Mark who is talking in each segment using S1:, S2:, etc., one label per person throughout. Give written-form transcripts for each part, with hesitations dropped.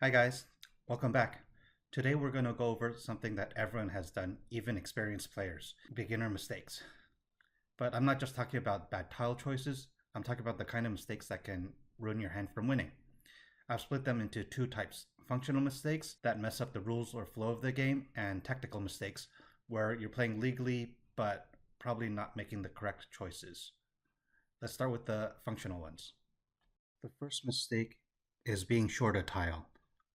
S1: Hi guys, welcome back. Today we're going to go over something that everyone has done, even experienced players, beginner mistakes. But I'm not just talking about bad tile choices, I'm talking about the kind of mistakes that can ruin your hand from winning. I've split them into two types: functional mistakes that mess up the rules or flow of the game, and tactical mistakes where you're playing legally but probably not making the correct choices. Let's start with the functional ones. The first mistake is being short a tile,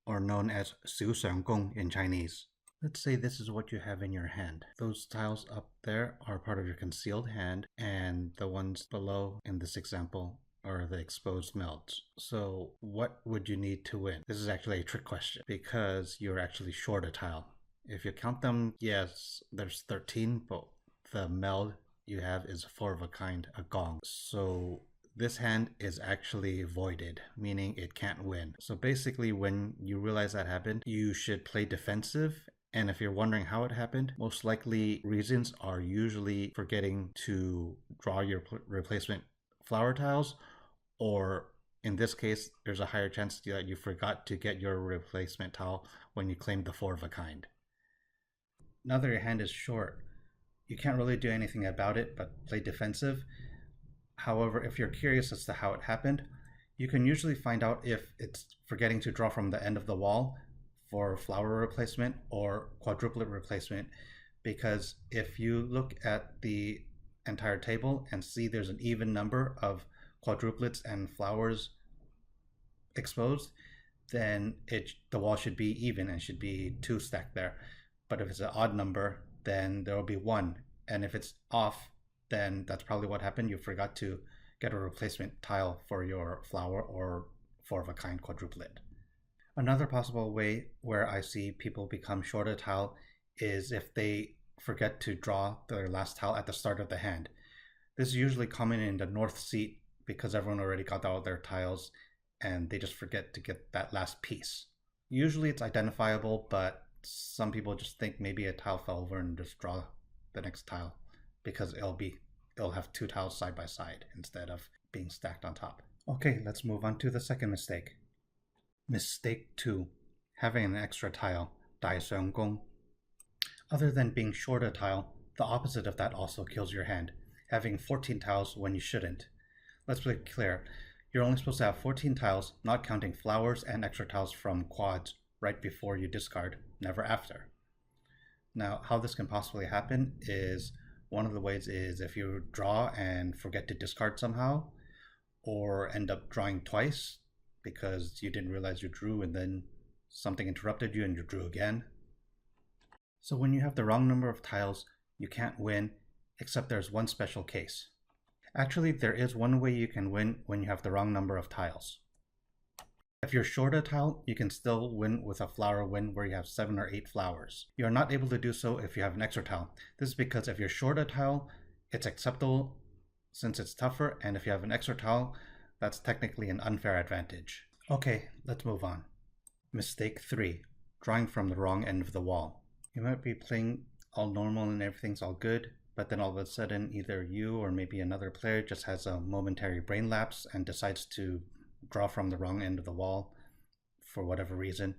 S1: or known as 小相公 in Chinese. Let's say this is what you have in your hand. Those tiles up there are part of your concealed hand, and the ones below in this example are the exposed melds. So what would you need to win? This is actually a trick question because you're actually short a tile. If you count them, yes, there's 13, but the meld you have is 4 of a kind, a gong. So this hand is actually voided, meaning it can't win. So basically, when you realize that happened, you should play defensive. And if you're wondering how it happened, most likely reasons are usually forgetting to draw your replacement flower tiles, or in this case, there's a higher chance that you forgot to get your replacement tile when you claimed the 4 of a kind. Now that your hand is short, you can't really do anything about it but play defensive. However, if you're curious as to how it happened, you can usually find out if it's forgetting to draw from the end of the wall for flower replacement or quadruplet replacement, because if you look at the entire table and see there's an even number of quadruplets and flowers exposed, then the wall should be even and should be 2 stacked there. But if it's an odd number, then there will be 1. And if it's off, then that's probably what happened. You forgot to get a replacement tile for your flower or 4 of a kind quadruplet. Another possible way where I see people become short a tile is if they forget to draw their last tile at the start of the hand. This is usually common in the north seat because everyone already got out their tiles and they just forget to get that last piece. Usually it's identifiable, but some people just think maybe a tile fell over and just draw the next tile because it'll have 2 tiles side by side instead of being stacked on top. Okay, let's move on to the second mistake. Mistake 2, having an extra tile, 大相公. Other than being short a tile, the opposite of that also kills your hand, having 14 tiles when you shouldn't. Let's be clear, you're only supposed to have 14 tiles, not counting flowers and extra tiles from quads right before you discard, never after. Now, how this can possibly happen is, one of the ways is if you draw and forget to discard somehow, or end up drawing twice because you didn't realize you drew and then something interrupted you and you drew again. So when you have the wrong number of tiles, you can't win, except there's one special case. Actually, there is one way you can win when you have the wrong number of tiles. If you're short a tile, you can still win with a flower win where you have 7 or 8 flowers. You're not able to do so if you have an extra tile. This is because if you're short a tile, it's acceptable since it's tougher, and if you have an extra tile, that's technically an unfair advantage. Okay, let's move on. Mistake 3, drawing from the wrong end of the wall. You might be playing all normal and everything's all good, but then all of a sudden either you or maybe another player just has a momentary brain lapse and decides to draw from the wrong end of the wall for whatever reason,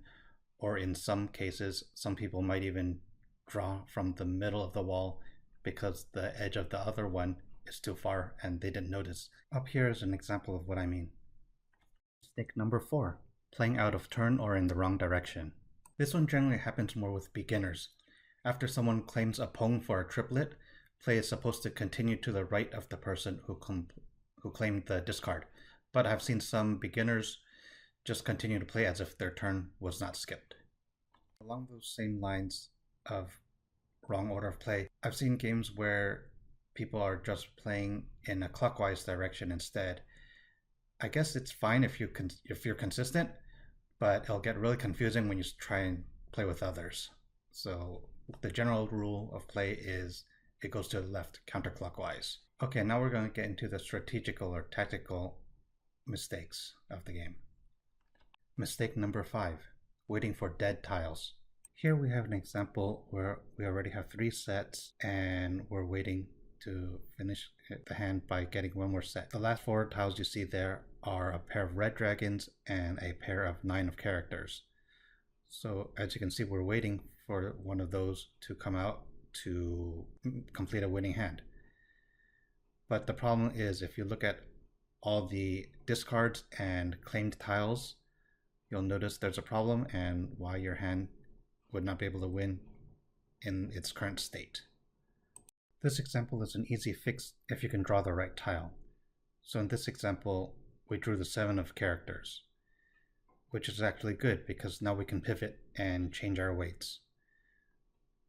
S1: or in some cases, some people might even draw from the middle of the wall because the edge of the other one is too far and they didn't notice. Up here is an example of what I mean. Mistake number 4, playing out of turn or in the wrong direction. This one generally happens more with beginners. After someone claims a pong for a triplet, play is supposed to continue to the right of the person who claimed the discard. But I've seen some beginners just continue to play as if their turn was not skipped. Along those same lines of wrong order of play, I've seen games where people are just playing in a clockwise direction instead. I guess it's fine if you're consistent, but it'll get really confusing when you try and play with others. So the general rule of play is it goes to the left counterclockwise. Okay, now we're going to get into the strategical or tactical mistakes of the game. Mistake number 5, waiting for dead tiles. Here we have an example where we already have 3 sets and we're waiting to finish the hand by getting one more set. The last 4 tiles you see there are a pair of red dragons and a pair of 9 of characters. So as you can see, we're waiting for one of those to come out to complete a winning hand. But the problem is, if you look at all the discards and claimed tiles, you'll notice there's a problem and why your hand would not be able to win in its current state. This example is an easy fix if you can draw the right tile. So in this example, we drew the 7 of characters, which is actually good because now we can pivot and change our weights.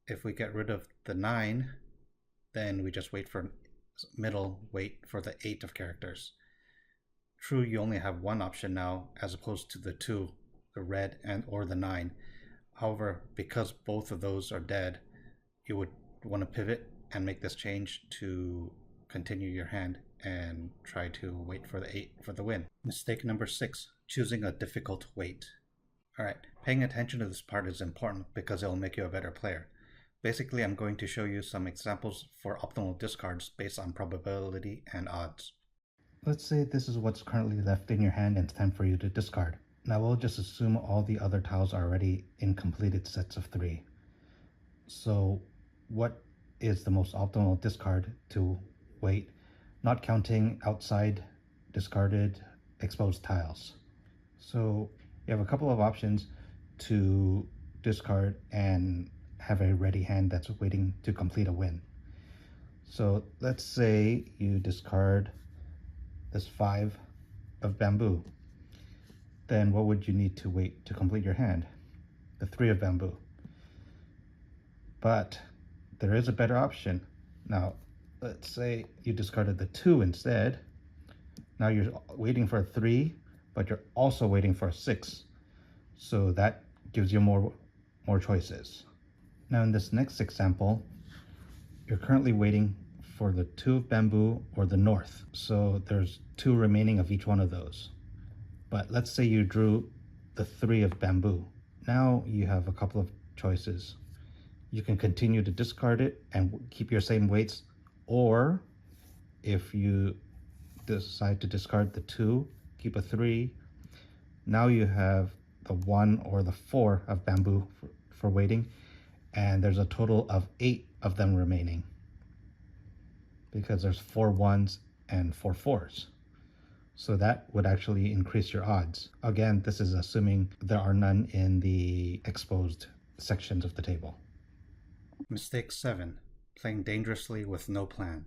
S1: If we get rid of the 9, then we just wait for middle weight for the 8 of characters. True, you only have one option now as opposed to the 2, the red and or the 9. However, because both of those are dead, you would want to pivot and make this change to continue your hand and try to wait for the 8 for the win. Mistake number 6, choosing a difficult weight. Alright, paying attention to this part is important because it will make you a better player. Basically, I'm going to show you some examples for optimal discards based on probability and odds. Let's say this is what's currently left in your hand and it's time for you to discard. Now we'll just assume all the other tiles are already in completed sets of 3. So what is the most optimal discard to wait, not counting outside discarded exposed tiles? So you have a couple of options to discard and have a ready hand that's waiting to complete a win. So let's say you discard this 5 of bamboo. Then what would you need to wait to complete your hand? The 3 of bamboo. But there is a better option. Now, let's say you discarded the 2 instead. Now you're waiting for a 3, but you're also waiting for a 6. So that gives you more choices. Now in this next example, you're currently waiting for the 2 of bamboo or the north. So there's 2 remaining of each one of those. But let's say you drew the 3 of bamboo. Now you have a couple of choices. You can continue to discard it and keep your same weights, or if you decide to discard the 2, keep a 3, now you have the 1 or the 4 of bamboo for waiting, and there's a total of 8 of them remaining because there's 4 1s and 4 4s. So that would actually increase your odds. Again, this is assuming there are none in the exposed sections of the table. Mistake 7, playing dangerously with no plan.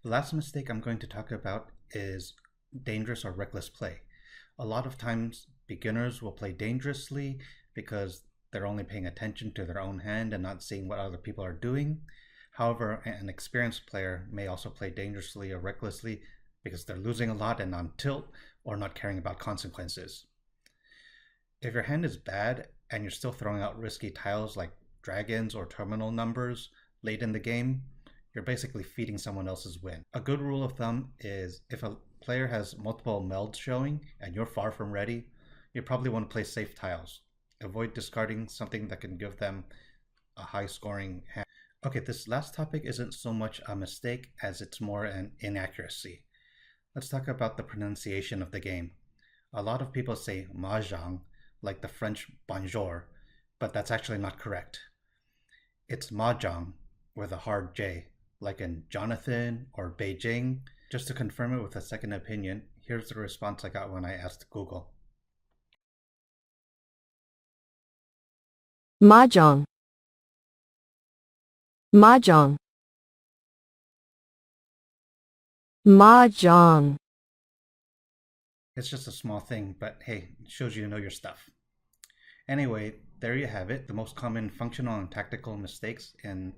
S1: The last mistake I'm going to talk about is dangerous or reckless play. A lot of times beginners will play dangerously because they're only paying attention to their own hand and not seeing what other people are doing. However, an experienced player may also play dangerously or recklessly because they're losing a lot and on tilt or not caring about consequences. If your hand is bad and you're still throwing out risky tiles like dragons or terminal numbers late in the game, you're basically feeding someone else's win. A good rule of thumb is if a player has multiple melds showing and you're far from ready, you probably want to play safe tiles. Avoid discarding something that can give them a high scoring hand. Okay, this last topic isn't so much a mistake as it's more an inaccuracy. Let's talk about the pronunciation of the game. A lot of people say Mahjong, like the French bonjour, but that's actually not correct. It's Mahjong with a hard J, like in Jonathan or Beijing. Just to confirm it with a second opinion, here's the response I got when I asked Google.
S2: Mahjong. Mahjong. Mahjong.
S1: It's just a small thing, but hey, it shows you know your stuff. Anyway, there you have it, the most common functional and tactical mistakes in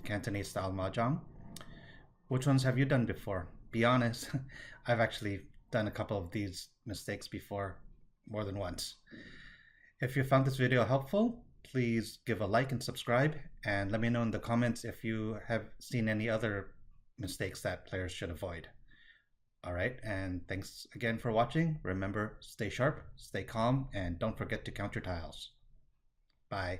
S1: Cantonese style Mahjong. Which ones have you done before? Be honest, I've actually done a couple of these mistakes before, more than once. If you found this video helpful, please give a like and subscribe, and let me know in the comments if you have seen any other mistakes that players should avoid. Alright, and thanks again for watching. Remember, stay sharp, stay calm, and don't forget to count your tiles. Bye.